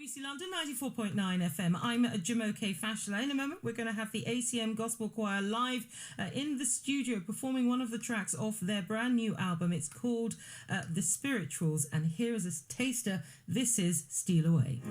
BBC London 94.9 FM. I'm Jumoke Fashola. In a moment, we're going to have the ACM Gospel Choir live in the studio performing one of the tracks off their brand new album. It's called The Spirituals. And here is a taster. This is Steal Away.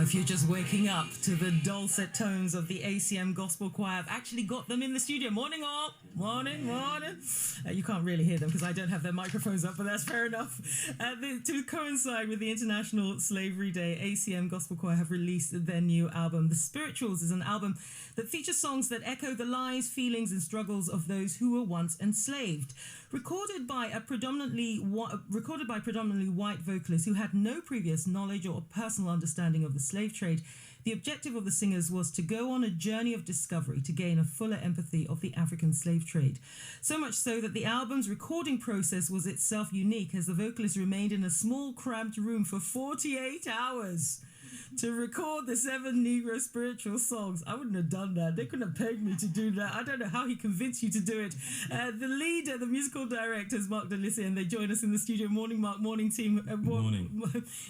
If you're just waking up to the dulcet tones of the ACM Gospel Choir, I've actually got them in the studio. Morning all. Morning. You can't really hear them because I don't have their microphones up, but that's fair enough. To coincide with the International Slavery Day, ACM Gospel Choir have released their new album. The Spirituals is an album that features songs that echo the lives, feelings and struggles of those who were once enslaved. Recorded by predominantly white vocalists who had no previous knowledge or personal understanding of the slave trade, the objective of the singers was to go on a journey of discovery to gain a fuller empathy of the African slave trade. So much so that the album's recording process was itself unique, as the vocalists remained in a small, cramped room for 48 hours to record the 7 Negro spiritual songs. I wouldn't have done that. They couldn't have paid me to do that. I don't know how he convinced you to do it. The leader, the musical director is Mark Delissy, and they join us in the studio. Morning, Mark. Morning, team. Morning.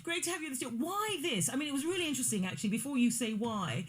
Great to have you in the studio. Why this? I mean, it was really interesting, actually. Before you say why,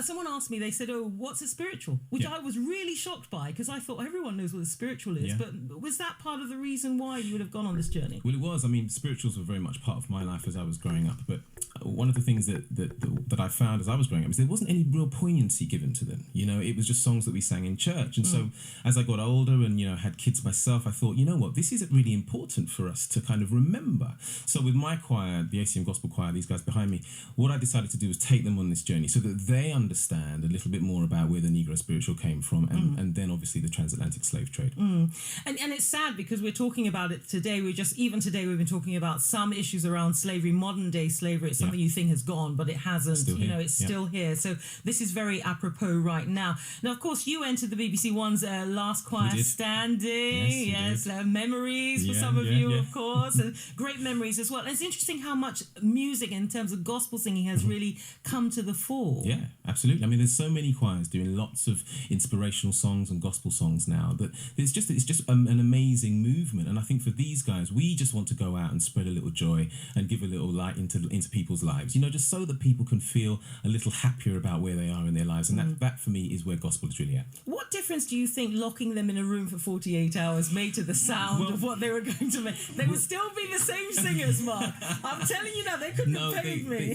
someone asked me, they said, oh, what's a spiritual? Which I was really shocked by, because I thought everyone knows what a spiritual is. But was that part of the reason why you would have gone on this journey? Well, it was. I mean, spirituals were very much part of my life as I was growing up. But one of the things that I found as I was growing up is there wasn't any real poignancy given to them. You know, it was just songs that we sang in church. And so as I got older and, had kids myself, I thought, you know what, this is really important for us to kind of remember. So with my choir, the ACM Gospel Choir, these guys behind me, what I decided to do was take them on this journey so that they understand a little bit more about where the Negro spiritual came from and then obviously the transatlantic slave trade. And it's sad because we're talking about it today. Even today we've been talking about some issues around slavery, modern day slavery. It's something you think has gone, but it hasn't. It's still here. So this is very apropos right now. Now, of course, you entered the BBC One's last choir standing. Yes, memories for some of you, of course, and great memories as well. And it's interesting how much music in terms of gospel singing has really come to the fore. Yeah, absolutely. I mean, there's so many choirs doing lots of inspirational songs and gospel songs now that it's just an amazing movement. And I think for these guys, we just want to go out and spread a little joy and give a little light into people's lives, just so that people can feel a little happier about where they are in their lives. And that for me is where gospel is really at. What difference do you think locking them in a room for 48 hours made to the sound of what they were going to make? They would still be the same singers, Mark. I'm telling you now, they couldn't have paid me.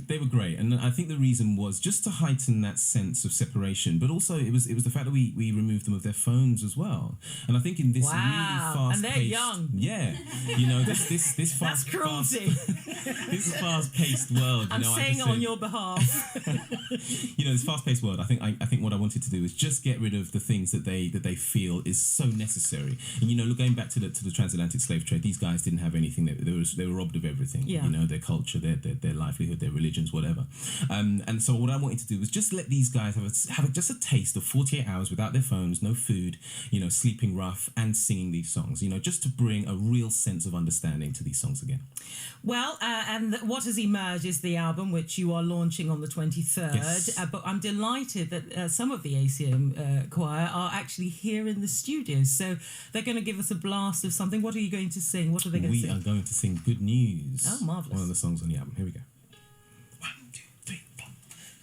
They were great. And I think the reason was just to heighten that sense of separation, but also it was the fact that we removed them of their phones as well. And I think in this really fast-paced... And they're young. Yeah. This fast... That's cruelty. This fast-paced world. I'm saying it on your behalf. This fast-paced world, I think what I wanted to do is just get rid of the things that they feel is so necessary. And going back to the transatlantic slave trade, these guys didn't have anything. They were robbed of everything. Yeah. Their culture, their livelihood, their religions, whatever. And so what I wanted to do was just let these guys have just a taste of 48 hours without their phones, no food, sleeping rough, and singing these songs. Just to bring a real sense of understanding to these songs again. Well, and what has emerged is the album, which you are launching on the 23rd. Yes. But I'm delighted that some of the ACM choir are actually here in the studio. So they're going to give us a blast of something. What are you going to sing? What are they going to sing? We are going to sing Good News. Oh, marvellous. One of the songs on the album. Here we go. 1, 2, 3, 4.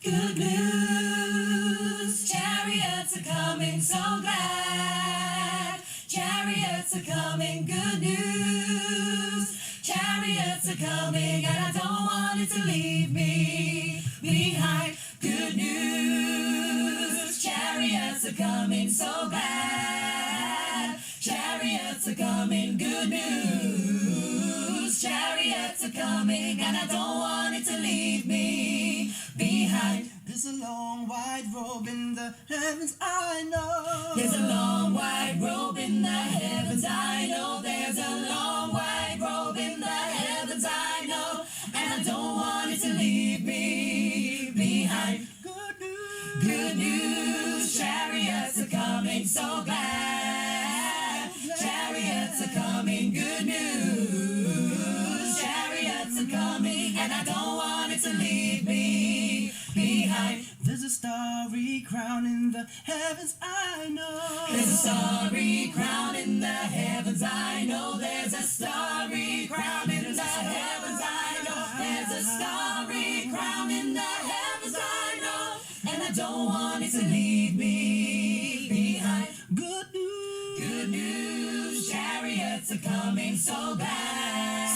Good news, chariots are coming, so glad. Chariots are coming, good news. Chariots are coming, and I don't want it to leave me behind. Good news, chariots are coming, so glad. Chariots are coming, good news. Chariots are coming, and I don't want it to leave me behind. There's a long white robe in the heavens, I know. There's a long white robe in the heavens, I know. There's a long white robe in the heavens, I know. And I don't want it to leave me behind. Good news, chariots are coming, so glad. Chariots are coming, good news. Chariots are coming, and I don't want it to leave me behind. There's a starry crown in the heavens, I know. There's a starry crown in the heavens, I know. There's a starry crown in the heavens, I know. There's a starry crown in the heavens, I know. And I don't want it to leave me behind. Good news, chariots are coming, so glad.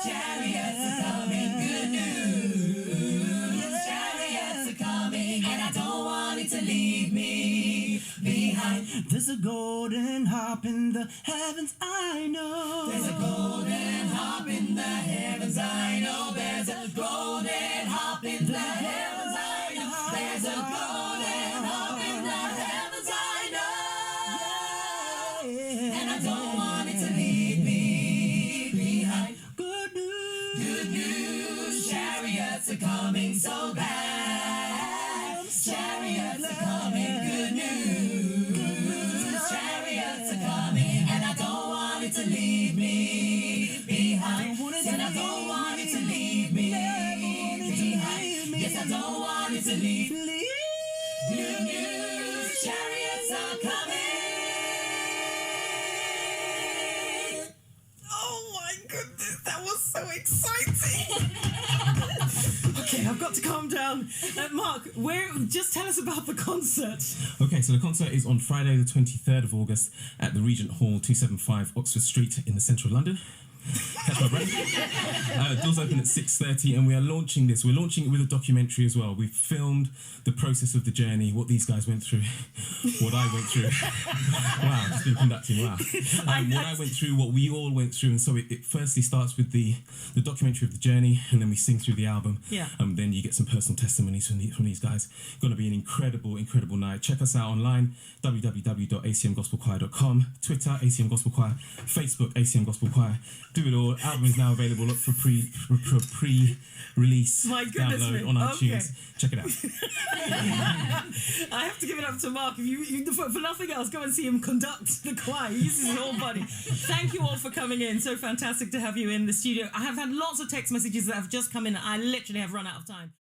Chariots are coming, good news. Chariots are coming, and I don't want it to leave me behind. There's a golden harp in the heavens, I know. There's a golden harp in the heavens, I know. There's a golden harp in the heavens, I know. There's a golden harp in the heavens, I know. And I don't want it to leave me behind. Good news, chariots are coming, so glad. Chariots are coming, good news. Chariots are coming, and I don't want it to leave me behind. Said I don't want it to leave me behind. Yes, I don't want it to leave. Good news, chariots are coming. Oh my goodness, that was so exciting. Okay, I've got to calm down. Mark, just tell us about the concert. Okay, so the concert is on Friday the 23rd of August at the Regent Hall, 275 Oxford Street in the centre of London. Catch my breath. Doors open at 6:30, and we are launching this. We're launching it with a documentary as well. We've filmed the process of the journey, what these guys went through, what I went through. Wow, just been conducting. Wow, what I went through, what we all went through, and so it firstly starts with the documentary of the journey, and then we sing through the album. Yeah. Then you get some personal testimonies from these guys. It's going to be an incredible night. Check us out online, www.acmgospelchoir.com, Twitter ACM Gospel Choir, Facebook ACM Gospel Choir. Do it all. Album is now available for pre-release download on iTunes. Check it out. I have to give it up to Mark. If you for nothing else, go and see him conduct the choir. He uses his whole body. Thank you all for coming in. So fantastic to have you in the studio. I have had lots of text messages that have just come in. I literally have run out of time.